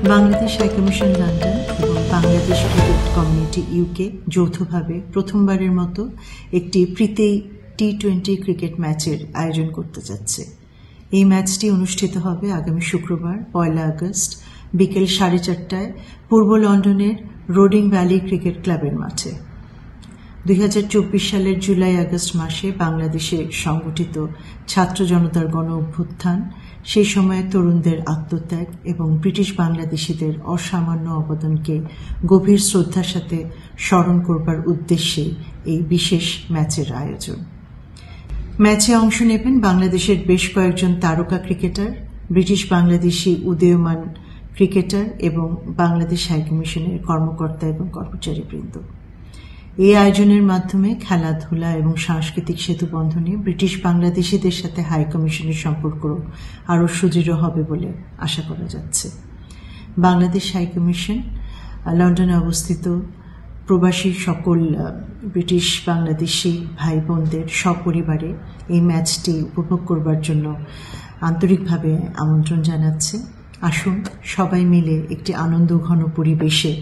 Bangladesh high commission London এবং Bangladesh cricket community UK যৌথভাবে প্রথমবারের মতো একটি প্রীতি টি-20 ক্রিকেট ম্যাচের আয়োজন করতে যাচ্ছে। এই ম্যাচটি অনুষ্ঠিত হবে আগামী শুক্রবার 1 আগস্ট বিকেল 4:30টায় পূর্ব লন্ডনের রোডিং ভ্যালি ক্রিকেট ক্লাবের মাঠে। 2024 সালের জুলাই আগস্ট মাসে বাংলাদেশে সংগঠিত ছাত্র জনতার গণ অভ্যুত্থান, সেই সময়ে তরুণদের আত্মত্যাগ এবং ব্রিটিশ বাংলাদেশিদের অসামান্য অবদানকে গভীর শ্রদ্ধার সাথে স্মরণ করবার উদ্দেশ্যে এই বিশেষ ম্যাচের আয়োজন। ম্যাচে অংশ নেবেন বাংলাদেশের বেশ কয়েকজন তারকা ক্রিকেটার, ব্রিটিশ বাংলাদেশি উদীয়মান ক্রিকেটার এবং বাংলাদেশ হাই কমিশনের কর্মকর্তা এবং কর্মচারীবৃন্দ। এই আয়োজনের মাধ্যমে খেলাধুলা এবং সাংস্কৃতিক সেতুবন্ধনে ব্রিটিশ বাংলাদেশিদের সাথে হাই কমিশনের সম্পর্ক আরও সুদৃঢ় হবে বলে আশা করা যাচ্ছে। বাংলাদেশ হাই কমিশন লন্ডনে অবস্থিত প্রবাসী সকল ব্রিটিশ বাংলাদেশি ভাই বোনদের সপরিবারে এই ম্যাচটি উপভোগ করবার জন্য আন্তরিকভাবে আমন্ত্রণ জানাচ্ছে। আসুন সবাই মিলে একটি আনন্দঘন পরিবেশে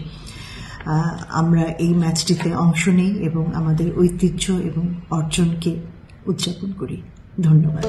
আমরা এই ম্যাচটিতে অংশ নেই এবং আমাদের ঐতিহ্য এবং অর্জনকে উদযাপন করি। ধন্যবাদ।